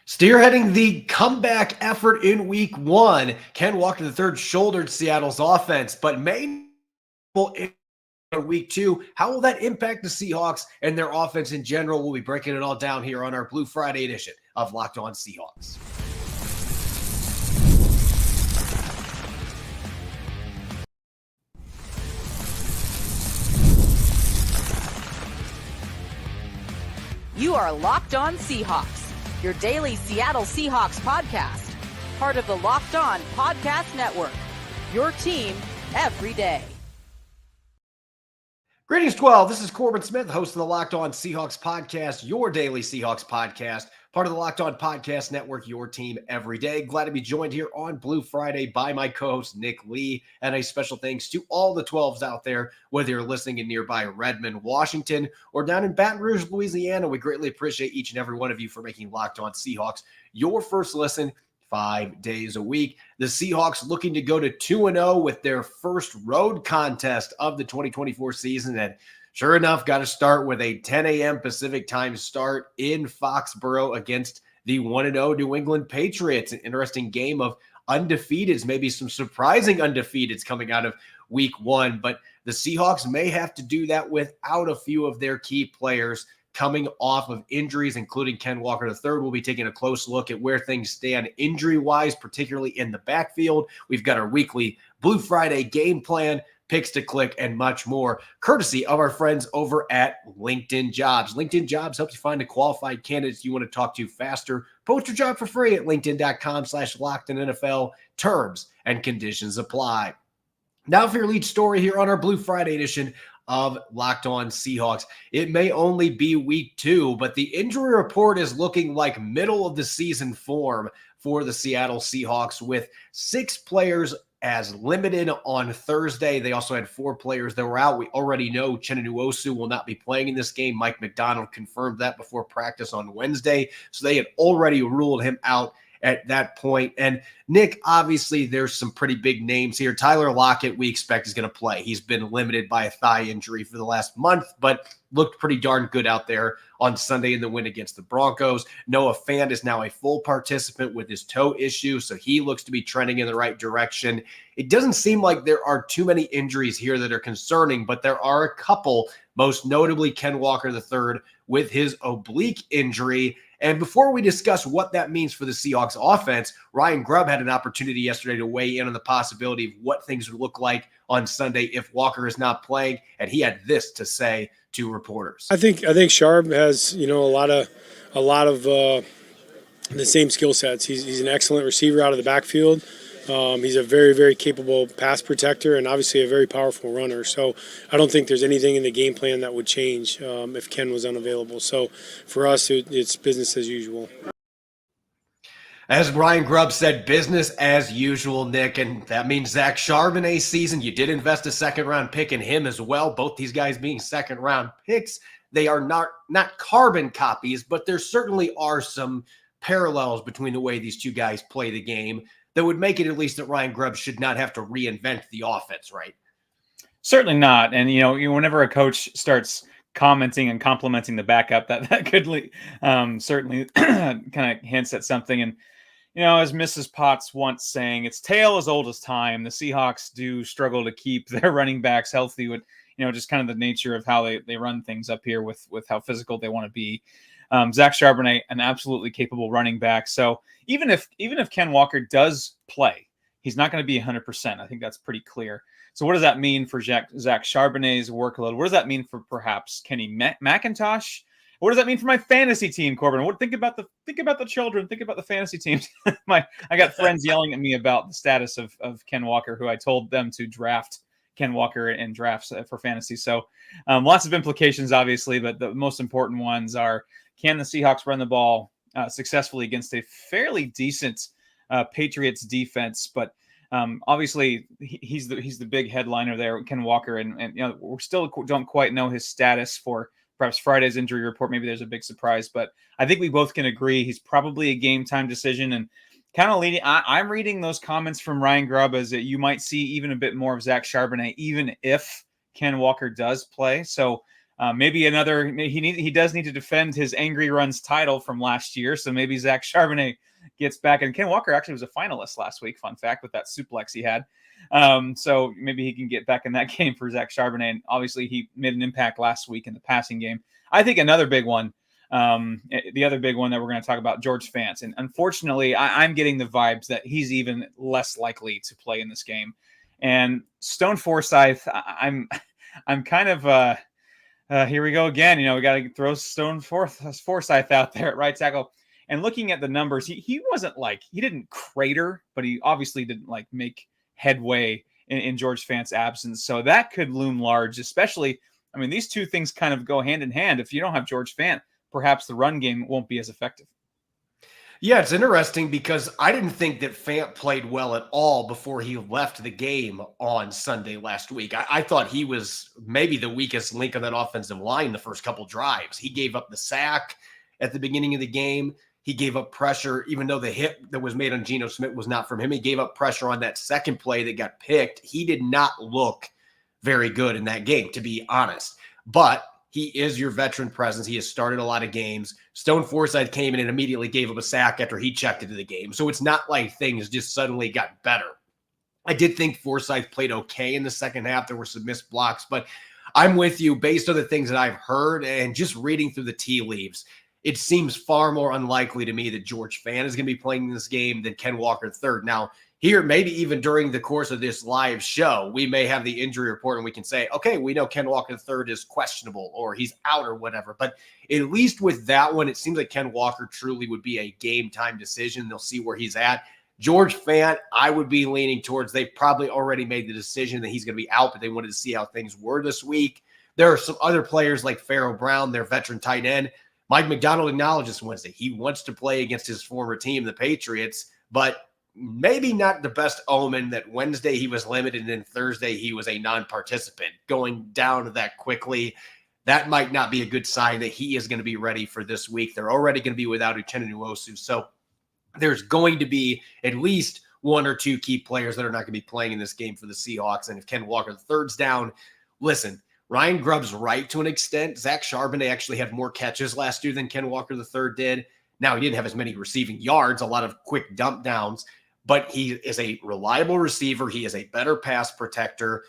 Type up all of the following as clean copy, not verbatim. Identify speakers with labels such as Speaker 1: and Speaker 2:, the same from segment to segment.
Speaker 1: Spearheading the comeback effort in week one, Ken Walker III shouldered Seattle's offense, but may in week two. How will that impact the Seahawks and their offense in general? We'll be breaking it all down here on our Blue Friday edition of Locked On Seahawks.
Speaker 2: You are Locked On Seahawks, your daily Seattle Seahawks podcast, part of the Locked On Podcast Network, your team every day.
Speaker 1: Greetings, 12. This is Corbin Smith, host of the Locked On Seahawks podcast, your daily Seahawks podcast, part of the Locked On Podcast Network, your team every day. Glad to be joined here on Blue Friday by my co-host, Nick Lee, and a special thanks to all the 12s out there, whether you're listening in nearby Redmond, Washington, or down in Baton Rouge, Louisiana. We greatly appreciate each and every one of you for making Locked On Seahawks your first listen 5 days a week. The Seahawks looking to go to 2-0 with their first road contest of the 2024 season. And sure enough, got to start with a 10 a.m. Pacific time start in Foxboro against the 1-0 New England Patriots. An interesting game of undefeateds, maybe some surprising undefeateds coming out of week one. But the Seahawks may have to do that without a few of their key players coming off of injuries, including Ken Walker III. We'll be taking a close look at where things stand injury-wise, particularly in the backfield. We've got our weekly Blue Friday game plan, picks to click, and much more, courtesy of our friends over at LinkedIn Jobs. LinkedIn Jobs helps you find the qualified candidates you want to talk to faster. Post your job for free at linkedin.com/LockedOnNFL. Terms and conditions apply. Now for your lead story here on our Blue Friday edition of Locked On Seahawks. It may only be week two, but the injury report is looking like middle of the season form for the Seattle Seahawks, with 6 players as limited on Thursday. They also had 4 players that were out. We already know Uchenna Nwosu will not be playing in this game. Mike McDonald confirmed that before practice on Wednesday. So they had already ruled him out at that point. And Nick, obviously there's some pretty big names here. Tyler Lockett, we expect, is going to play. He's been limited by a thigh injury for the last month, but looked pretty darn good out there on Sunday in the win against the Broncos. Noah Fant is now a full participant with his toe issue, so he looks to be trending in the right direction. It doesn't seem like there are too many injuries here that are concerning, but there are a couple, most notably Ken Walker III with his oblique injury. And before we discuss what that means for the Seahawks offense, Ryan Grubb had an opportunity yesterday to weigh in on the possibility of what things would look like on Sunday if Walker is not playing, and he had this to say to reporters.
Speaker 3: I think Sharp has a lot of the same skill sets. He's an excellent receiver out of the backfield. He's a very, very capable pass protector and obviously a very powerful runner. So I don't think there's anything in the game plan that would change if Ken was unavailable. So for us, it's business as usual.
Speaker 1: As Ryan Grubb said, business as usual, Nick, and that means Zach Charbonnet's season. You did invest a second-round pick in him as well. Both these guys being second-round picks. They are not carbon copies, but there certainly are some parallels between the way these two guys play the game that would make it at least that Ryan Grubb should not have to reinvent the offense, right?
Speaker 4: Certainly not. And, whenever a coach starts commenting and complimenting the backup, that could certainly kind of hints at something. And, as Mrs. Potts once saying, it's tale as old as time. The Seahawks do struggle to keep their running backs healthy with, just kind of the nature of how they run things up here with how physical they want to be. Zach Charbonnet, an absolutely capable running back. So even if Ken Walker does play, he's not going to be 100%. I think that's pretty clear. So what does that mean for Zach Charbonnet's workload? What does that mean for perhaps Kenny McIntosh? What does that mean for my fantasy team, Corbin? Think about the children. Think about the fantasy teams. I got friends yelling at me about the status of Ken Walker, who I told them to draft Ken Walker in drafts for fantasy. So lots of implications, obviously, but the most important ones are, can the Seahawks run the ball successfully against a fairly decent Patriots defense? But obviously, he's the big headliner there, Ken Walker, and we still don't quite know his status for perhaps Friday's injury report. Maybe there's a big surprise, but I think we both can agree he's probably a game time decision. And kind of leading, I'm reading those comments from Ryan Grubb as that you might see even a bit more of Zach Charbonnet, even if Ken Walker does play. So Maybe he does need to defend his Angry Runs title from last year. So maybe Zach Charbonnet gets back. And Ken Walker actually was a finalist last week. Fun fact, with that suplex he had. So maybe he can get back in that game for Zach Charbonnet. And obviously he made an impact last week in the passing game. I think another big one, the other big one that we're going to talk about, George Fant. And unfortunately, I'm getting the vibes that he's even less likely to play in this game. And Stone Forsythe, I'm kind of here we go again. We got to throw Stone Forsythe out there at right tackle. And looking at the numbers, he wasn't he didn't crater, but he obviously didn't make headway in George Fant's absence. So that could loom large, especially, these two things kind of go hand in hand. If you don't have George Fant, perhaps the run game won't be as effective.
Speaker 1: Yeah, it's interesting because I didn't think that Fant played well at all before he left the game on Sunday last week. I thought he was maybe the weakest link on that offensive line the first couple drives. He gave up the sack at the beginning of the game. He gave up pressure, even though the hit that was made on Geno Smith was not from him. He gave up pressure on that second play that got picked. He did not look very good in that game, to be honest. But he is your veteran presence. He has started a lot of games. Stone Forsythe came in and immediately gave up a sack after he checked into the game. So it's not like things just suddenly got better. I did think Forsythe played okay in the second half. There were some missed blocks, but I'm with you based on the things that I've heard and just reading through the tea leaves. It seems far more unlikely to me that George Fant is going to be playing in this game than Ken Walker III. Now, here, maybe even during the course of this live show, we may have the injury report and we can say, okay, we know Ken Walker III is questionable or he's out or whatever. But at least with that one, it seems like Ken Walker truly would be a game time decision. They'll see where he's at. George Fant, I would be leaning towards they've probably already made the decision that he's going to be out, but they wanted to see how things were this week. There are some other players like Pharaoh Brown, their veteran tight end. Mike McDonald acknowledges Wednesday he wants to play against his former team, the Patriots, but maybe not the best omen that Wednesday he was limited and then Thursday he was a non-participant. Going down that quickly, that might not be a good sign that he is going to be ready for this week. They're already going to be without Uchenna Nwosu. So there's going to be at least one or two key players that are not going to be playing in this game for the Seahawks. And if Ken Walker III's down, listen, Ryan Grubb's right to an extent. Zach Charbonnet actually had more catches last year than Ken Walker III did. Now, he didn't have as many receiving yards, a lot of quick dump downs, but he is a reliable receiver. He is a better pass protector.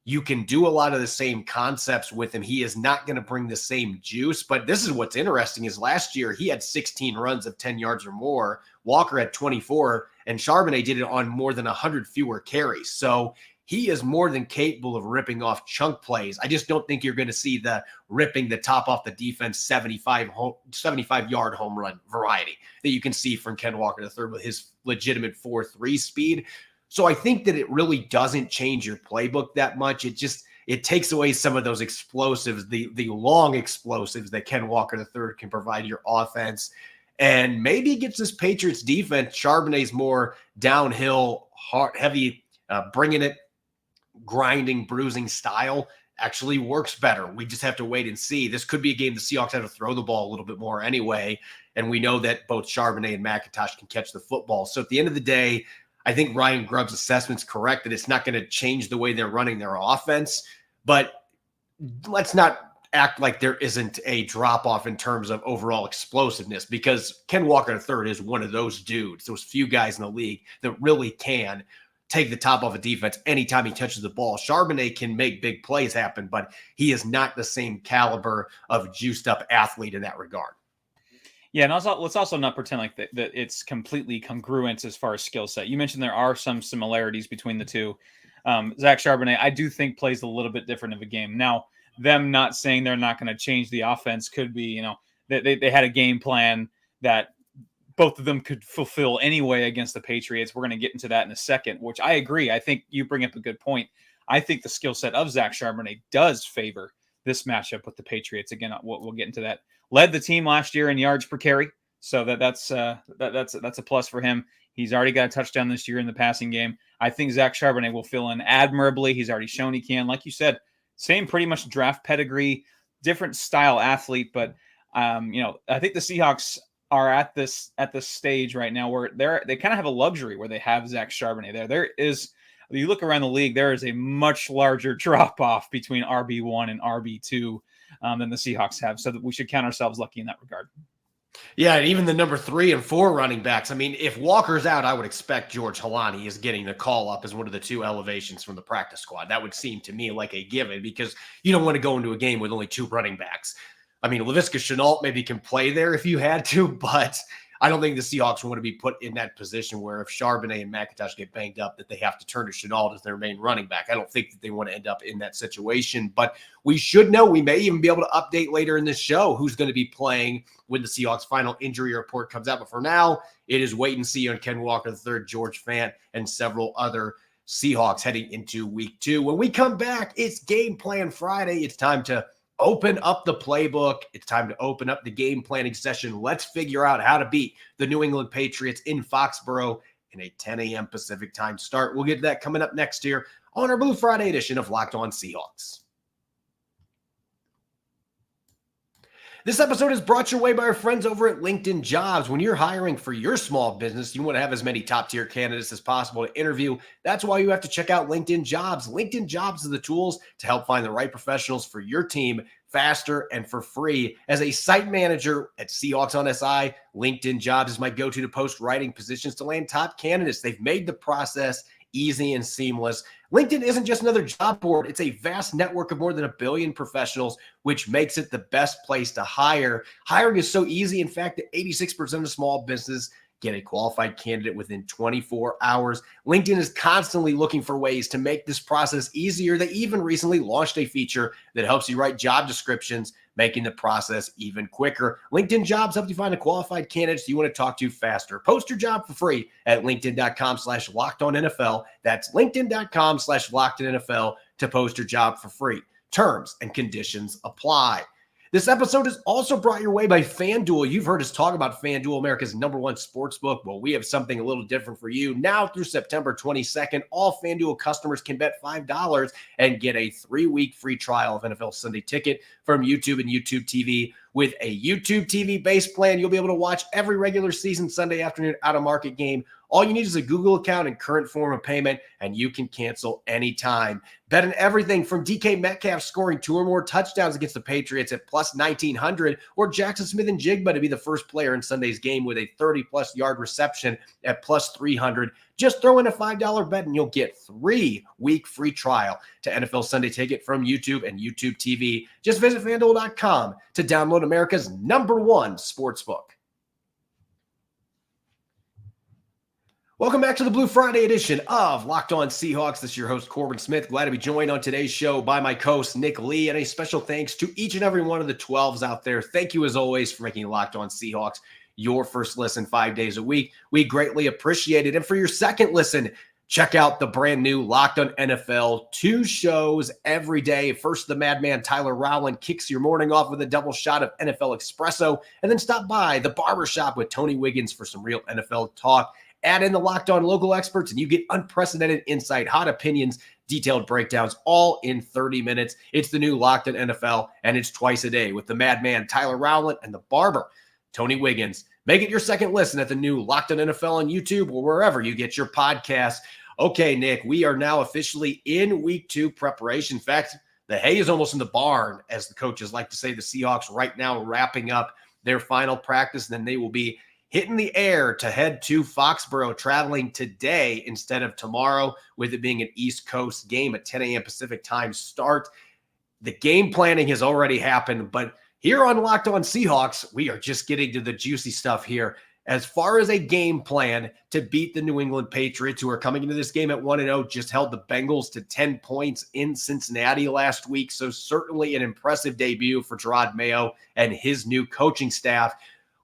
Speaker 1: You can do a lot of the same concepts with him. He is not going to bring the same juice, but this is what's interesting is last year he had 16 runs of 10 yards or more. Walker had 24, and Charbonnet did it on more than 100 fewer carries. So he is more than capable of ripping off chunk plays. I just don't think you're going to see the ripping the top off the defense 75-yard home run variety that you can see from Ken Walker III with his legitimate 4.3 speed. So I think that it really doesn't change your playbook that much. It takes away some of those explosives, the long explosives that Ken Walker III can provide your offense. And maybe it gets this Patriots defense. Charbonnet's more downhill, hard, heavy, bringing it, grinding, bruising style actually works better. We just have to wait and see. This could be a game the Seahawks have to throw the ball a little bit more anyway. And we know that both Charbonnet and McIntosh can catch the football. So at the end of the day, I think Ryan Grubb's assessment's correct that it's not going to change the way they're running their offense. But let's not act like there isn't a drop-off in terms of overall explosiveness, because Ken Walker III is one of those dudes, those few guys in the league that really can take the top off a defense anytime he touches the ball. Charbonnet can make big plays happen, but he is not the same caliber of juiced-up athlete in that regard.
Speaker 4: Yeah, and also, let's also not pretend like that it's completely congruent as far as skill set. You mentioned there are some similarities between the two. Zach Charbonnet, I do think, plays a little bit different of a game. Now, them not saying they're not going to change the offense could be, they had a game plan that both of them could fulfill anyway against the Patriots. We're going to get into that in a second, which I agree. I think you bring up a good point. I think the skill set of Zach Charbonnet does favor this matchup with the Patriots. Again, we'll get into that. Led the team last year in yards per carry, so that's a plus for him. He's already got a touchdown this year in the passing game. I think Zach Charbonnet will fill in admirably. He's already shown he can. Like you said, same pretty much draft pedigree, different style athlete, but I think the Seahawks are at this stage right now where they kind of have a luxury where they have Zach Charbonnet there. There is, you look around the league, there is a much larger drop off between RB1 and RB2 than the Seahawks have. So that we should count ourselves lucky in that regard.
Speaker 1: Yeah, and even the number 3 and 4 running backs. I mean, if Walker's out, I would expect George Halani is getting the call up as one of the 2 elevations from the practice squad. That would seem to me like a given because you don't want to go into a game with only 2 running backs. I mean, Laviska Shenault maybe can play there if you had to, but I don't think the Seahawks want to be put in that position where if Charbonnet and McIntosh get banged up, that they have to turn to Shenault as their main running back. I don't think that they want to end up in that situation, but we should know. We may even be able to update later in this show who's going to be playing when the Seahawks final injury report comes out. But for now, it is wait and see on Ken Walker III, George Fant, and several other Seahawks heading into week 2. When we come back, it's Game Plan Friday. It's time to open up the playbook. It's time to open up the game planning session. Let's figure out how to beat the New England Patriots in Foxboro in a 10 a.m. Pacific time start. We'll get to that coming up next here on our Blue Friday edition of Locked On Seahawks. This episode is brought your way by our friends over at LinkedIn Jobs. When you're hiring for your small business, you want to have as many top-tier candidates as possible to interview. That's why you have to check out LinkedIn Jobs. LinkedIn Jobs are the tools to help find the right professionals for your team faster and for free. As a site manager at Seahawks on SI, LinkedIn Jobs is my go-to to post writing positions to land top candidates. They've made the process easy and seamless. LinkedIn isn't just another job board. It's a vast network of more than 1 billion professionals, which makes it the best place to hire. Hiring is so easy, in fact, that 86% of small business get a qualified candidate within 24 hours. LinkedIn is constantly looking for ways to make this process easier. They even recently launched a feature that helps you write job descriptions, making the process even quicker. LinkedIn Jobs help you find a qualified candidates you want to talk to faster. Post your job for free at linkedin.com/lockedonnfl. That's linkedin.com/lockedonnfl to post your job for free. Terms and conditions apply. This episode is also brought your way by FanDuel. You've heard us talk about FanDuel, America's #1 sportsbook. Well, we have something a little different for you. Now through September 22nd, all FanDuel customers can bet $5 and get a 3-week free trial of NFL Sunday Ticket from YouTube and YouTube TV. With a YouTube TV base plan, you'll be able to watch every regular season Sunday afternoon out-of-market game. All you need is a Google account and current form of payment, and you can cancel anytime. Bet on everything from DK Metcalf scoring 2 or more touchdowns against the Patriots at plus 1,900, or Jackson Smith-Njigba to be the first player in Sunday's game with a 30-plus yard reception at plus 300. Just throw in a $5 bet and you'll get 3-week free trial to NFL Sunday Ticket from YouTube and YouTube TV. Just visit FanDuel.com to download America's #1 sportsbook. Welcome back to the Blue Friday edition of Locked On Seahawks. This is your host, Corbin Smith. Glad to be joined on today's show by my co-host, Nick Lee. And a special thanks to each and every one of the 12s out there. Thank you, as always, for making Locked On Seahawks your first listen 5 days a week. We greatly appreciate it. And for your second listen, check out the brand new Locked On NFL, 2 shows every day. First, the madman Tyler Rowland kicks your morning off with a double shot of NFL Espresso. And then stop by the barbershop with Tony Wiggins for some real NFL talk. Add in the Locked On local experts, and you get unprecedented insight, hot opinions, detailed breakdowns, all in 30 minutes. It's the new Locked On NFL, and it's twice a day with the madman Tyler Rowland and the barber Tony Wiggins. Make it your second listen at the new Locked On NFL on YouTube or wherever you get your podcasts. Okay, Nick, we are now officially in week 2 preparation. In fact, the hay is almost in the barn, as the coaches like to say. The Seahawks right now wrapping up their final practice, and then they will be hitting the air to head to Foxboro, traveling today instead of tomorrow, with it being an East Coast game at 10 a.m. Pacific time start. The game planning has already happened, but here on Locked On Seahawks, we are just getting to the juicy stuff here. As far as a game plan to beat the New England Patriots, who are coming into this game at 1-0, just held the Bengals to 10 points in Cincinnati last week. So certainly an impressive debut for Gerard Mayo and his new coaching staff.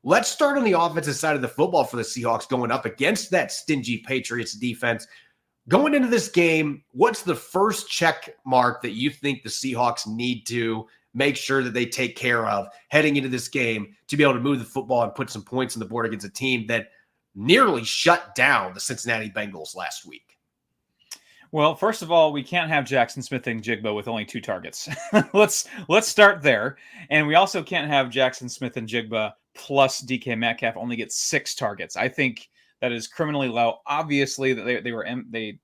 Speaker 1: Let's start on the offensive side of the football for the Seahawks going up against that stingy Patriots defense. Going into this game, what's the first check mark that you think the Seahawks need to make sure that they take care of heading into this game to be able to move the football and put some points on the board against a team that nearly shut down the Cincinnati Bengals last week?
Speaker 4: Well, first of all, we can't have Jackson Smith-Njigba with only 2 targets. Let's start there. And we also can't have Jackson Smith-Njigba plus DK Metcalf only get 6 targets. I think that is criminally low. Obviously, that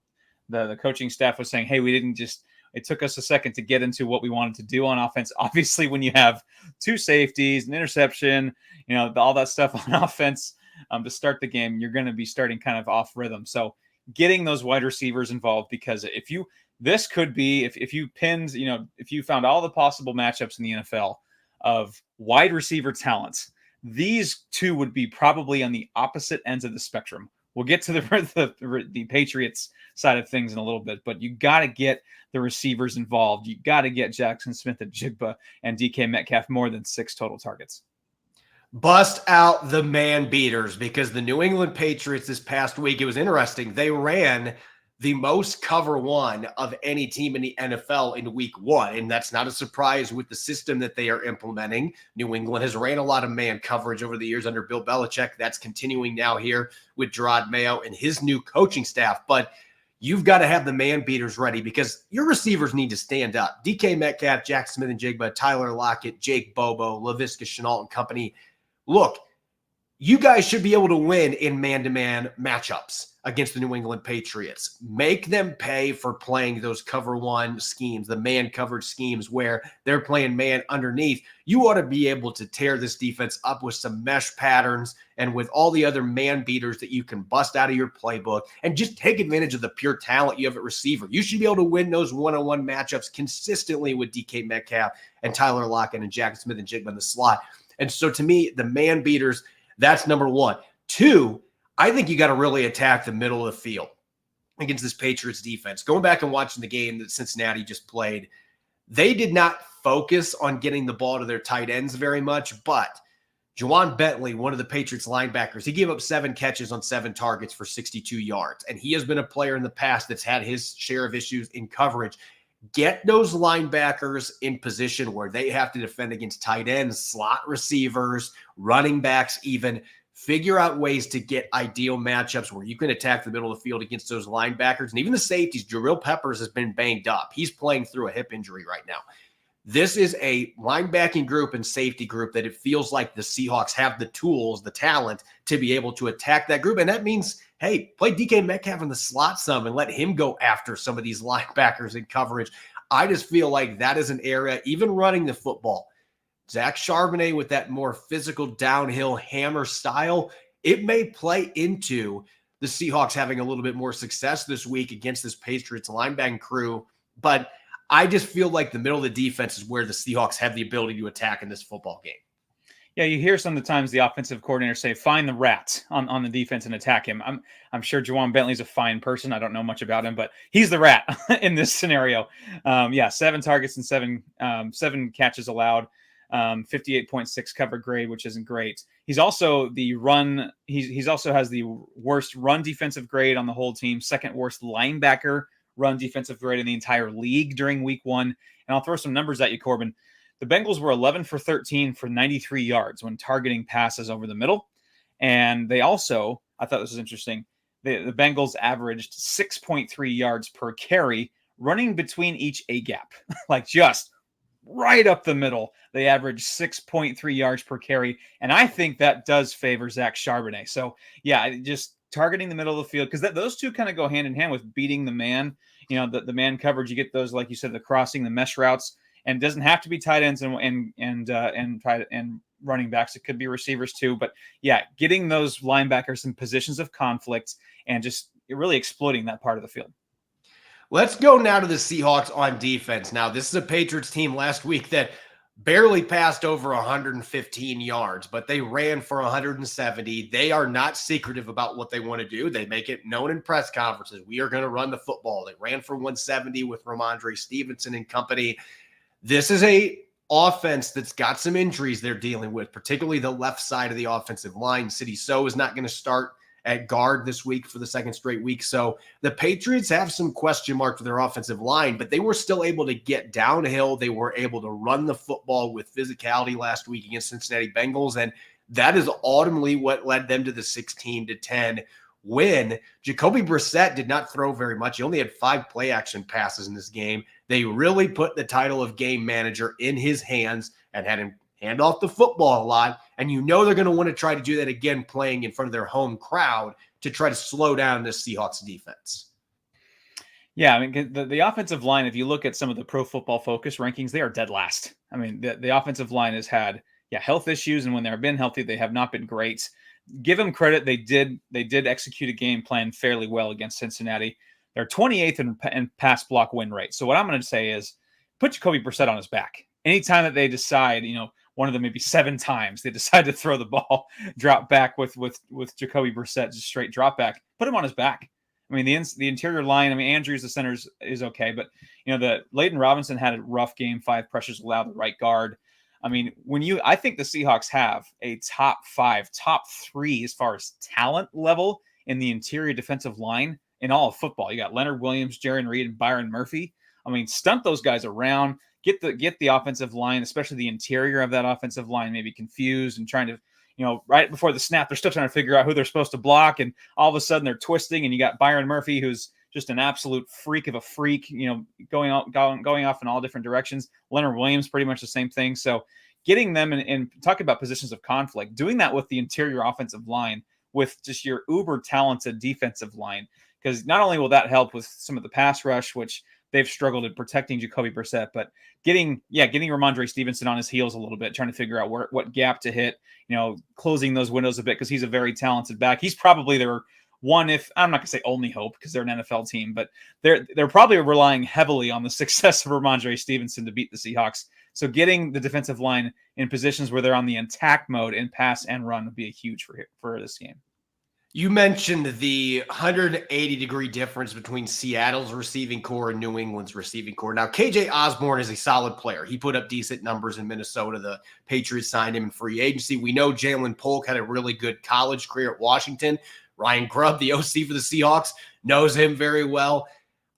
Speaker 4: the coaching staff was saying, hey, we didn't just It took us a second to get into what we wanted to do on offense. Obviously, when you have 2 safeties, an interception, all that stuff on offense to start the game, you're going to be starting kind of off rhythm. So getting those wide receivers involved, because if you pinned, if you found all the possible matchups in the NFL of wide receiver talents, these two would be probably on the opposite ends of the spectrum. We'll get to the Patriots side of things in a little bit, but you got to get the receivers involved. You got to get Jackson Smith and Jigba and DK Metcalf more than 6 total targets.
Speaker 1: Bust out the man beaters, because the New England Patriots this past week, it was interesting. They ran the most cover 1 of any team in the NFL in week 1. And that's not a surprise with the system that they are implementing. New England has ran a lot of man coverage over the years under Bill Belichick. That's continuing now here with Gerard Mayo and his new coaching staff. But you've got to have the man beaters ready, because your receivers need to stand up. DK Metcalf, Jackson Smith and Jigba, Tyler Lockett, Jake Bobo, Laviska Shenault and company. Look, you guys should be able to win in man-to-man matchups against the New England Patriots. Make them pay for playing those cover 1 schemes, the man coverage schemes where they're playing man underneath. You ought to be able to tear this defense up with some mesh patterns and with all the other man beaters that you can bust out of your playbook, and just take advantage of the pure talent you have at receiver. You should be able to win those one-on-one matchups consistently with DK Metcalf and Tyler Lockett and Jackson Smith and Jigba in the slot. And so to me, the man beaters, that's number 1. 2, I think you got to really attack the middle of the field against this Patriots defense. Going back and watching the game that Cincinnati just played, they did not focus on getting the ball to their tight ends very much, but Juwan Bentley, one of the Patriots linebackers, he gave up 7 catches on 7 targets for 62 yards. And he has been a player in the past that's had his share of issues in coverage. Get those linebackers in position where they have to defend against tight ends, slot receivers, running backs even. Figure out ways to get ideal matchups where you can attack the middle of the field against those linebackers. And even the safeties, Jabril Peppers has been banged up. He's playing through a hip injury right now. This is a linebacking group and safety group that it feels like the Seahawks have the tools, the talent to be able to attack that group. And that means, hey, play DK Metcalf in the slot some and let him go after some of these linebackers in coverage. I just feel like that is an area, even running the football, Zach Charbonnet with that more physical downhill hammer style, it may play into the Seahawks having a little bit more success this week against this Patriots linebacking crew. But I just feel like the middle of the defense is where the Seahawks have the ability to attack in this football game.
Speaker 4: Yeah, you hear sometimes the offensive coordinator say, find the rat on the defense and attack him. I'm sure Juwan Bentley's a fine person. I don't know much about him, but he's the rat in this scenario. 7 targets and 7 catches allowed, 58.6 cover grade, which isn't great. He's also he's also has the worst run defensive grade on the whole team, second worst linebacker run defensive grade in the entire league during week 1. And I'll throw some numbers at you, Corbin. The Bengals were 11 for 13 for 93 yards when targeting passes over the middle. And they also, I thought this was interesting, the Bengals averaged 6.3 yards per carry running between each A-gap, like just right up the middle. They averaged 6.3 yards per carry. And I think that does favor Zach Charbonnet. So, yeah, just targeting the middle of the field, because those two kind of go hand in hand with beating the man. The man coverage, you get those, like you said, the crossing, the mesh routes. And it doesn't have to be tight ends and running backs. It could be receivers too. But yeah, getting those linebackers in positions of conflict and just really exploiting that part of the field.
Speaker 1: Let's go now to the Seahawks on defense. Now, this is a Patriots team last week that barely passed over 115 yards, but they ran for 170. They are not secretive about what they want to do. They make it known in press conferences. We are going to run the football. They ran for 170 with Ramondre Stevenson and company. This is a offense that's got some injuries they're dealing with, particularly the left side of the offensive line. City So is not going to start at guard this week for the second straight week. So the Patriots have some question marks for their offensive line, but they were still able to get downhill. They were able to run the football with physicality last week against Cincinnati Bengals, and that is ultimately what led them to the 16-10 win. Jacoby Brissett did not throw very much. He only had 5 play action passes in this game. They really put the title of game manager in his hands and had him hand off the football a lot. And they're going to want to try to do that again, playing in front of their home crowd to try to slow down this Seahawks defense.
Speaker 4: Yeah, I mean, the offensive line, if you look at some of the Pro Football Focus rankings, they are dead last. I mean, the offensive line has had, health issues, and when they've been healthy, they have not been great. Give them credit; they did execute a game plan fairly well against Cincinnati. They're 28th in pass block win rate. So what I'm going to say is, put Jacoby Brissett on his back. Anytime that they decide, one of them maybe 7 times they decide to throw the ball, drop back with Jacoby Brissett, just straight drop back, put him on his back. I mean, the interior line, I mean, Andrews, the center is okay, but, the Leighton Robinson had a rough game, 5 pressures allowed, the right guard. I mean, I think the Seahawks have a top 3 as far as talent level in the interior defensive line in all of football. You got Leonard Williams, Jaron Reed, and Byron Murphy. I mean, stunt those guys around, get the offensive line, especially the interior of that offensive line, maybe confused and trying to, right before the snap, they're still trying to figure out who they're supposed to block. And all of a sudden they're twisting, and you got Byron Murphy, who's just an absolute freak of a freak, going off in all different directions. Leonard Williams, pretty much the same thing. So getting them and talking about positions of conflict, doing that with the interior offensive line, with just your uber talented defensive line, because not only will that help with some of the pass rush, which they've struggled in protecting Jacoby Brissett, but getting Ramondre Stevenson on his heels a little bit, trying to figure out what gap to hit, closing those windows a bit, because he's a very talented back. He's probably their one, if I'm not going to say only hope, because they're an NFL team, but they're probably relying heavily on the success of Ramondre Stevenson to beat the Seahawks. So getting the defensive line in positions where they're on the attack mode in pass and run would be a huge for this game.
Speaker 1: You mentioned the 180-degree difference between Seattle's receiving core and New England's receiving core. Now, KJ Osborne is a solid player. He put up decent numbers in Minnesota. The Patriots signed him in free agency. We know Jalen Polk had a really good college career at Washington. Ryan Grubb, the OC for the Seahawks, knows him very well.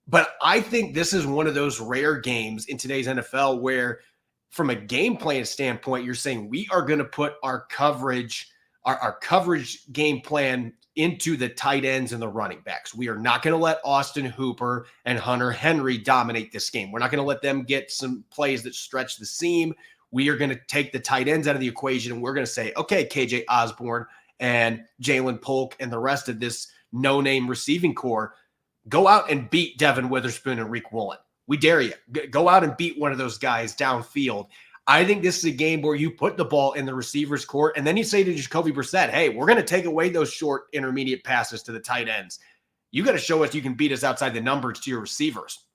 Speaker 1: But I think this is one of those rare games in today's NFL where, from a game plan standpoint, you're saying we are going to put our coverage game plan into the tight ends and the running backs. We are not going to let Austin Hooper and Hunter Henry dominate this game. We're not going to let them get some plays that stretch the seam. We are going to take the tight ends out of the equation, and we're going to say, okay, KJ Osborne and Jalen Polk and the rest of this no-name receiving core, go out and beat Devin Witherspoon and Reek Woolen. We dare you. Go out and beat one of those guys downfield. I think this is a game where you put the ball in the receiver's court, and then you say to Jacoby Brissett, hey, we're going to take away those short intermediate passes to the tight ends. You got to show us you can beat us outside the numbers to your receivers.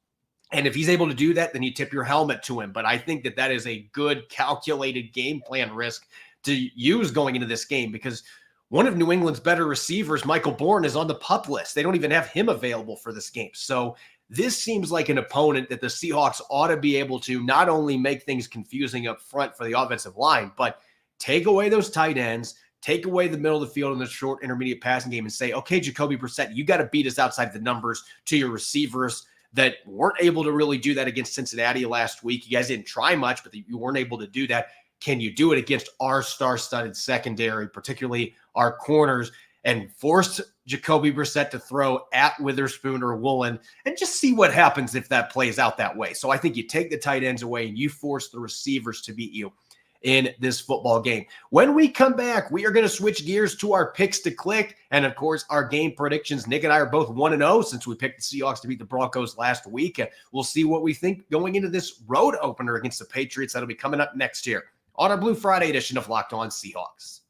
Speaker 1: And if he's able to do that, then you tip your helmet to him. But I think that is a good calculated game plan risk to use going into this game, because one of New England's better receivers, Michael Bourne, is on the PUP list. They don't even have him available for this game. So this seems like an opponent that the Seahawks ought to be able to not only make things confusing up front for the offensive line, but take away those tight ends, take away the middle of the field in the short intermediate passing game, and say, okay, Jacoby Brissett, you got to beat us outside the numbers to your receivers that weren't able to really do that against Cincinnati last week. You guys didn't try much, but you weren't able to do that. Can you do it against our star-studded secondary, particularly our corners, and force Jacoby Brissett to throw at Witherspoon or Woolen, and just see what happens if that plays out that way? So I think you take the tight ends away and you force the receivers to beat you in this football game. When we come back, we are going to switch gears to our picks to click, and of course, our game predictions. Nick and I are both 1-0 since we picked the Seahawks to beat the Broncos last week. We'll see what we think going into this road opener against the Patriots. That'll be coming up next year on our Blue Friday edition of Locked On Seahawks.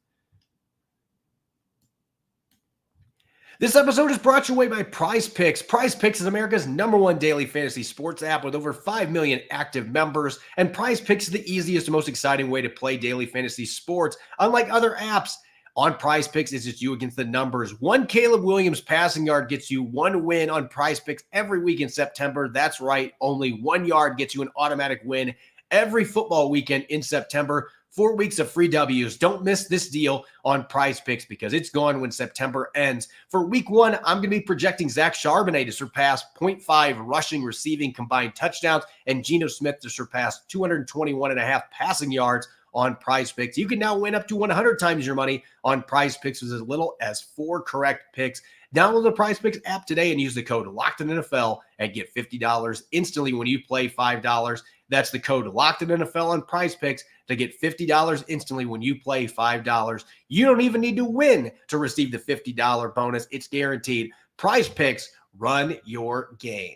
Speaker 1: This episode is brought your way by Prize Picks. Prize Picks is America's #1 daily fantasy sports app with over 5 million active members. And Prize Picks is the easiest and most exciting way to play daily fantasy sports. Unlike other apps, on Prize Picks, it's just you against the numbers. One Caleb Williams passing yard gets you 1 win on Prize Picks every week in September. That's right, only 1 yard gets you an automatic win every football weekend in September. 4 weeks of free W's. Don't miss this deal on Prize Picks because it's gone when September ends. For week 1, I'm going to be projecting Zach Charbonnet to surpass 0.5 rushing, receiving combined touchdowns, and Geno Smith to surpass 221.5 passing yards on Prize Picks. You can now win up to 100 times your money on Prize Picks with as little as 4 correct picks. Download the Prize Picks app today and use the code LOCKEDONNFL and get $50 instantly when you play $5. That's the code LOCKEDONNFL on Prize Picks to get $50 instantly when you play $5. You don't even need to win to receive the $50 bonus. It's guaranteed. Prize Picks, run your game.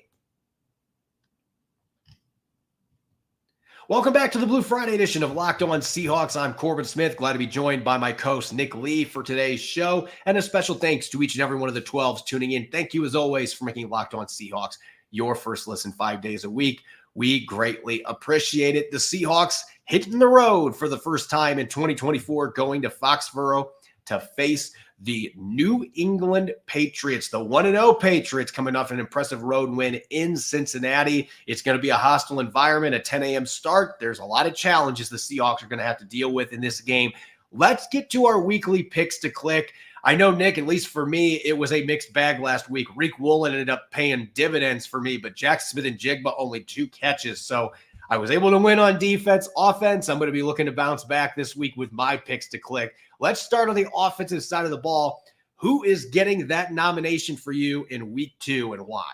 Speaker 1: Welcome back to the Blue Friday edition of Locked On Seahawks. I'm Corbin Smith. Glad to be joined by my co-host Nick Lee for today's show. And a special thanks to each and every one of the 12s tuning in. Thank you as always for making Locked On Seahawks your first listen 5 days a week. We greatly appreciate it. The Seahawks hitting the road for the first time in 2024, going to Foxboro to face the New England Patriots, the 1-0 Patriots, coming off an impressive road win in Cincinnati. It's going to be a hostile environment, a 10 a.m. start. There's a lot of challenges the Seahawks are going to have to deal with in this game. Let's get to our weekly picks to click. I know, Nick, at least for me, it was a mixed bag last week. Reek Woolen ended up paying dividends for me, but Jack Smith and Jigba only 2 catches. So I was able to win on defense. Offense, I'm going to be looking to bounce back this week with my picks to click. Let's start on the offensive side of the ball. Who is getting that nomination for you in week 2 and why?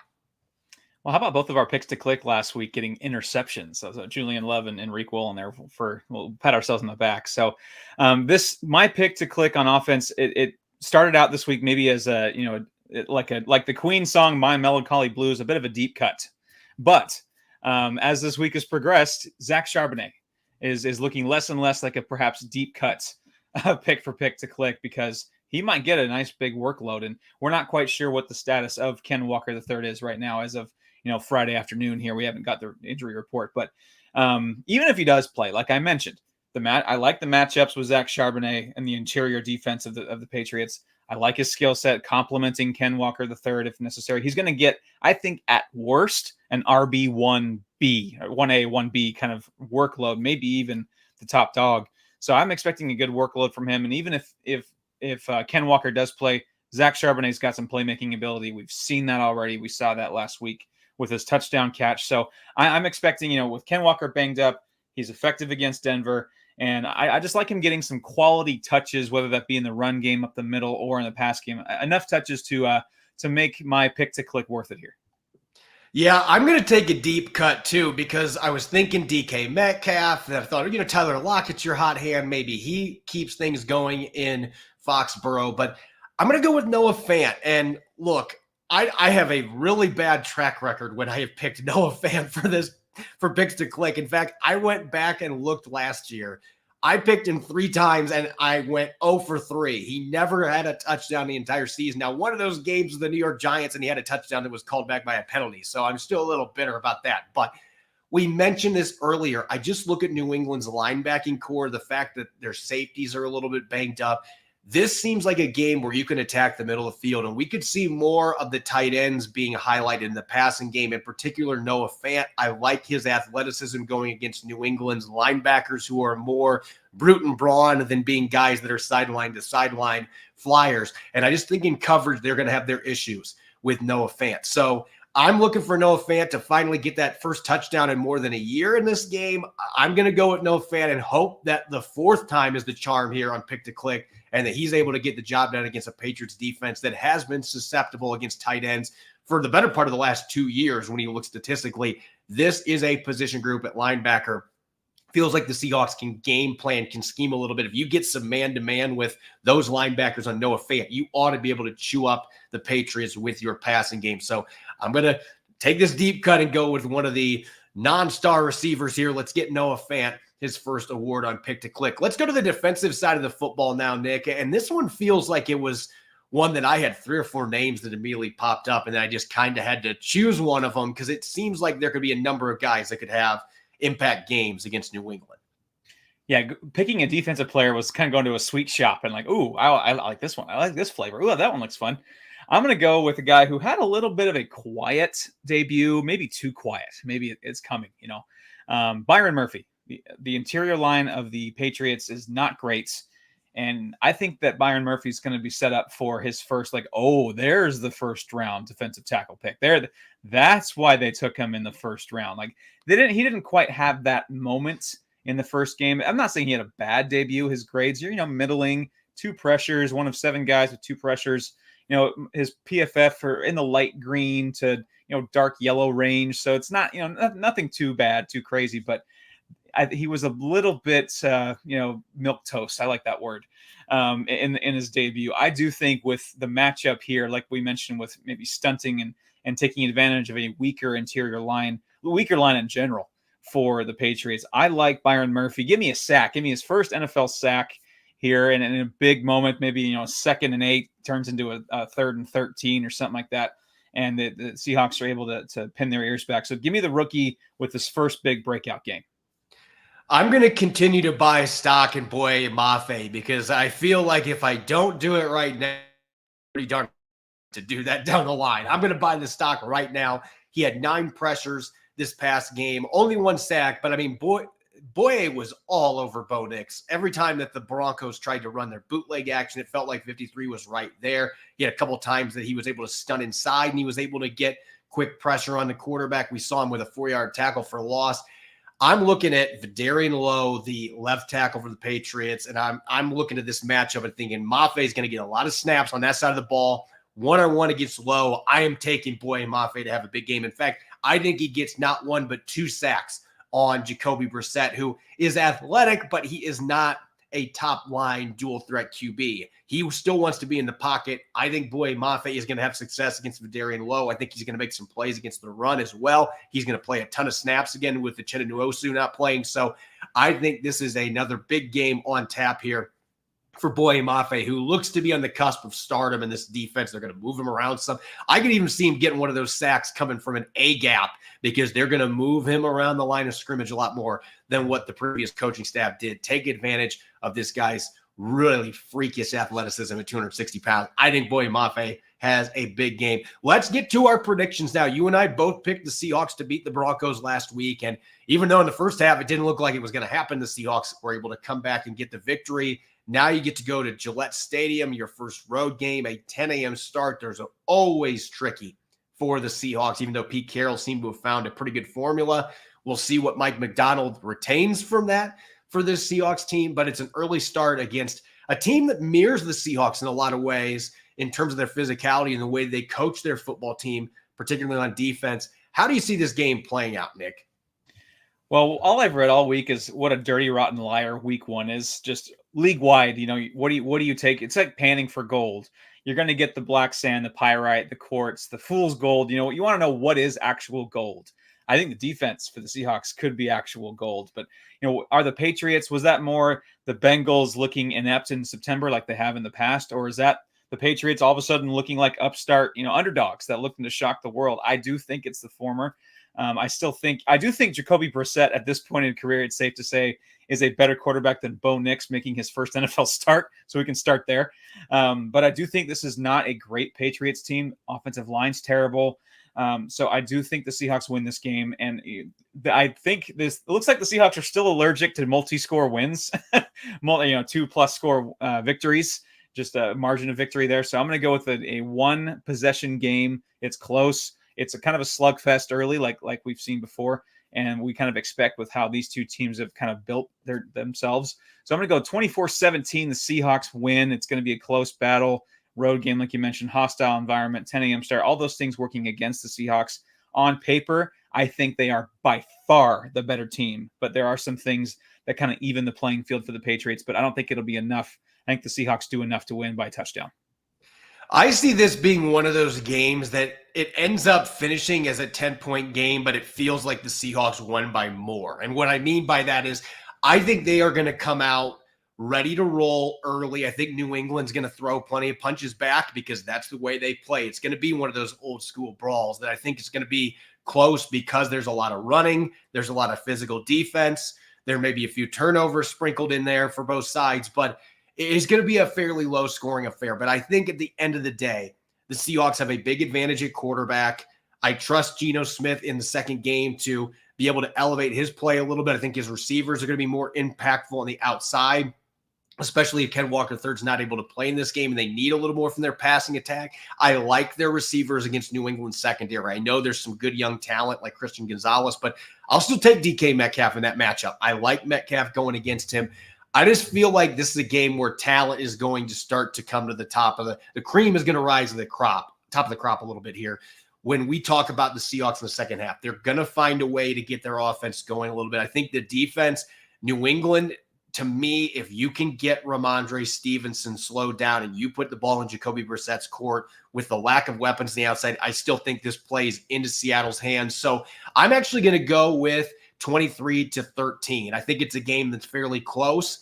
Speaker 4: Well, how about both of our picks to click last week getting interceptions? So Julian Love and Reek Woolen there we'll pat ourselves on the back. So my pick to click on offense, it started out this week maybe as like the Queen song, My Melancholy Blues, a bit of a deep cut. But as this week has progressed, Zach Charbonnet is looking less and less like a perhaps deep cut pick to click, because he might get a nice big workload. And we're not quite sure what the status of Ken Walker III is right now as of Friday afternoon here. We haven't got the injury report. But even if he does play, like I mentioned, I like the matchups with Zach Charbonnet and the interior defense of the Patriots. I like his skill set, complementing Ken Walker III if necessary. He's going to get, I think, at worst, an RB1B, or 1A, 1B kind of workload, maybe even the top dog. So I'm expecting a good workload from him. And even if Ken Walker does play, Zach Charbonnet's got some playmaking ability. We've seen that already. We saw that last week with his touchdown catch. So I'm expecting, with Ken Walker banged up, he's effective against Denver. And I just like him getting some quality touches, whether that be in the run game up the middle or in the pass game. Enough touches to make my pick to click worth it here.
Speaker 1: Yeah, I'm going to take a deep cut too, because I was thinking DK Metcalf, and I thought, Tyler Lockett's your hot hand. Maybe he keeps things going in Foxboro, but I'm going to go with Noah Fant. And look, I have a really bad track record when I have picked Noah Fant for picks to click. In fact, I went back and looked last year. I picked him 3 times and I went 0 for 3. He never had a touchdown the entire season. Now, one of those games was the New York Giants, and he had a touchdown that was called back by a penalty. So I'm still a little bitter about that. But we mentioned this earlier. I just look at New England's linebacking core, the fact that their safeties are a little bit banged up. This seems like a game where you can attack the middle of the field, and we could see more of the tight ends being highlighted in the passing game, in particular Noah Fant. I like his athleticism going against New England's linebackers, who are more brute and brawn than being guys that are sideline to sideline flyers. And I just think in coverage, they're going to have their issues with Noah Fant. So I'm looking for Noah Fant to finally get that first touchdown in more than a year in this game. I'm going to go with Noah Fant and hope that the 4th time is the charm here on pick to click, and that he's able to get the job done against a Patriots defense that has been susceptible against tight ends for the better part of the last 2 years. When you look statistically, this is a position group at linebacker. Feels like the Seahawks can game plan, can scheme a little bit. If you get some man-to-man with those linebackers on Noah Fant, you ought to be able to chew up the Patriots with your passing game. So I'm going to take this deep cut and go with one of the non-star receivers here. Let's get Noah Fant his first award on pick to click. Let's go to the defensive side of the football now, Nick. And this one feels like it was one that I had 3 or 4 names that immediately popped up, and then I just kind of had to choose one of them, because it seems like there could be a number of guys that could have impact games against New England.
Speaker 4: Yeah, picking a defensive player was kind of going to a sweet shop and like, ooh, I like this one. I like this flavor. Ooh, that one looks fun. I'm going to go with a guy who had a little bit of a quiet debut, maybe too quiet. Maybe it's coming, Byron Murphy. The interior line of the Patriots is not great. And I think that Byron Murphy is going to be set up for his first, there's the first round defensive tackle pick. That's why they took him in the first round. He didn't quite have that moment in the first game. I'm not saying he had a bad debut. His grades are, middling, 2 pressures, one of 7 guys with 2 pressures. His PFF are in the light green to, dark yellow range. So it's not, nothing too bad, too crazy, but he was a little bit, milquetoast. I like that word in his debut. I do think with the matchup here, like we mentioned, with maybe stunting and taking advantage of a weaker interior line in general for the Patriots. I like Byron Murphy. Give me a sack. Give me his first NFL sack here, and in a big moment, maybe 2nd and 8 turns into a 3rd and 13 or something like that, and the Seahawks are able to pin their ears back. So give me the rookie with this first big breakout game.
Speaker 1: I'm going to continue to buy stock in Boye Mafe because I feel like if I don't do it right now, pretty darn to do that down the line. I'm going to buy the stock right now. He had 9 pressures this past game, only 1 sack, but I mean, Boye was all over Bo Nix. Every time that the Broncos tried to run their bootleg action, it felt like 53 was right there. He had a couple times that he was able to stun inside, and he was able to get quick pressure on the quarterback. We saw him with a 4-yard tackle for loss. I'm looking at Vidarian Lowe, the left tackle for the Patriots, and I'm looking at this matchup and thinking Mafe is going to get a lot of snaps on that side of the ball. One-on-one against Lowe, I am taking Boye Mafe to have a big game. In fact, I think he gets not 1 but 2 sacks on Jacoby Brissett, who is athletic, but he is not a top-line dual-threat QB. He still wants to be in the pocket. I think Boye Mafe is going to have success against Vidarian Lowe. I think he's going to make some plays against the run as well. He's going to play a ton of snaps again with the Uchenna Nwosu not playing. So I think this is another big game on tap here for Boye Mafe, who looks to be on the cusp of stardom in this defense. They're going to move him around some. I could even see him getting one of those sacks coming from an A gap because they're going to move him around the line of scrimmage a lot more than what the previous coaching staff did. Take advantage of this guy's really freakish athleticism at 260 pounds. I think Boye Mafe has a big game. Let's get to our predictions now. You and I both picked the Seahawks to beat the Broncos last week, and even though in the first half it didn't look like it was going to happen, the Seahawks were able to come back and get the victory. Now you get to go to Gillette Stadium, your first road game, a 10 a.m. start. There's always tricky for the Seahawks, even though Pete Carroll seemed to have found a pretty good formula. We'll see what Mike McDonald retains from that for this Seahawks team, but it's an early start against a team that mirrors the Seahawks in a lot of ways in terms of their physicality and the way they coach their football team, particularly on defense. How do you see this game playing out, Nick?
Speaker 4: Well, all I've read all week is what a dirty, rotten liar week 1 is. Just league-wide, what do you take? It's like panning for gold. You're going to get the black sand, the pyrite, the quartz, the fool's gold. You want to know what is actual gold. I think the defense for the Seahawks could be actual gold. But, are the Patriots, was that more the Bengals looking inept in September like they have in the past? Or is that the Patriots all of a sudden looking like upstart, underdogs that looking to shock the world? I do think it's the former. I do think Jacoby Brissett at this point in his career, it's safe to say, is a better quarterback than Bo Nix making his first NFL start. So we can start there. But I do think this is not a great Patriots team. Offensive line's terrible. So I do think the Seahawks win this game. And I think it looks like the Seahawks are still allergic to multi-score wins, 2+ score victories, just a margin of victory there. So I'm going to go with a 1 possession game. It's close. It's a kind of a slugfest early, like we've seen before, and we kind of expect with how these two teams have kind of built themselves. So I'm going to go 24-17. The Seahawks win. It's going to be a close battle, road game, like you mentioned, hostile environment, 10 a.m. start, all those things working against the Seahawks. On paper, I think they are by far the better team, but there are some things that kind of even the playing field for the Patriots, but I don't think it'll be enough. I think the Seahawks do enough to win by a touchdown.
Speaker 1: I see this being one of those games that it ends up finishing as a 10-point game, but it feels like the Seahawks won by more. And what I mean by that is I think they are going to come out ready to roll early. I think New England's going to throw plenty of punches back because that's the way they play. It's going to be one of those old school brawls that I think is going to be close because there's a lot of running. There's a lot of physical defense. There may be a few turnovers sprinkled in there for both sides, but it's going to be a fairly low-scoring affair. But I think at the end of the day, the Seahawks have a big advantage at quarterback. I trust Geno Smith in the second game to be able to elevate his play a little bit. I think his receivers are going to be more impactful on the outside, especially if Ken Walker III's not able to play in this game and they need a little more from their passing attack. I like their receivers against New England's secondary. I know there's some good young talent like Christian Gonzalez, but I'll still take DK Metcalf in that matchup. I like Metcalf going against him. I just feel like this is a game where talent is going to start to come to the top of the cream is going to rise to the top of the crop a little bit here. When we talk about the Seahawks in the second half, they're going to find a way to get their offense going a little bit. I think the defense, New England, to me, if you can get Ramondre Stevenson slowed down and you put the ball in Jacoby Brissett's court with the lack of weapons on the outside, I still think this plays into Seattle's hands. So I'm actually going to go with 23-13. I think it's a game that's fairly close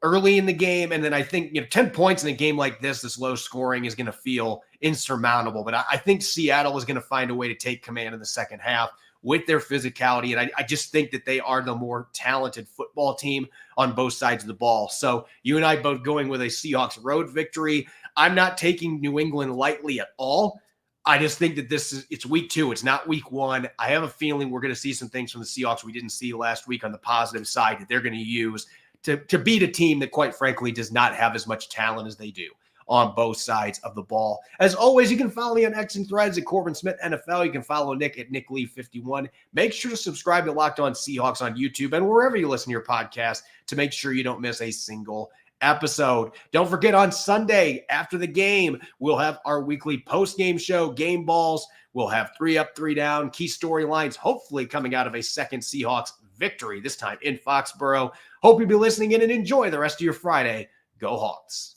Speaker 1: early in the game. And then I think, 10 points in a game like this low scoring is going to feel insurmountable. But I think Seattle is going to find a way to take command in the second half with their physicality. And I just think that they are the more talented football team on both sides of the ball. So you and I both going with a Seahawks road victory. I'm not taking New England lightly at all. I just think that it's week 2. It's not week 1. I have a feeling we're going to see some things from the Seahawks we didn't see last week on the positive side that they're going to use to beat a team that, quite frankly, does not have as much talent as they do on both sides of the ball. As always, you can follow me on X and Threads at Corbin Smith NFL. You can follow Nick at NickLee51. Make sure to subscribe to Locked On Seahawks on YouTube and wherever you listen to your podcast to make sure you don't miss a single episode. Don't forget, on Sunday after the game, we'll have our weekly post-game show, Game Balls. We'll have 3 up, 3 down, key storylines, hopefully coming out of a second Seahawks victory, this time in Foxboro. Hope you'll be listening in and enjoy the rest of your Friday. Go Hawks.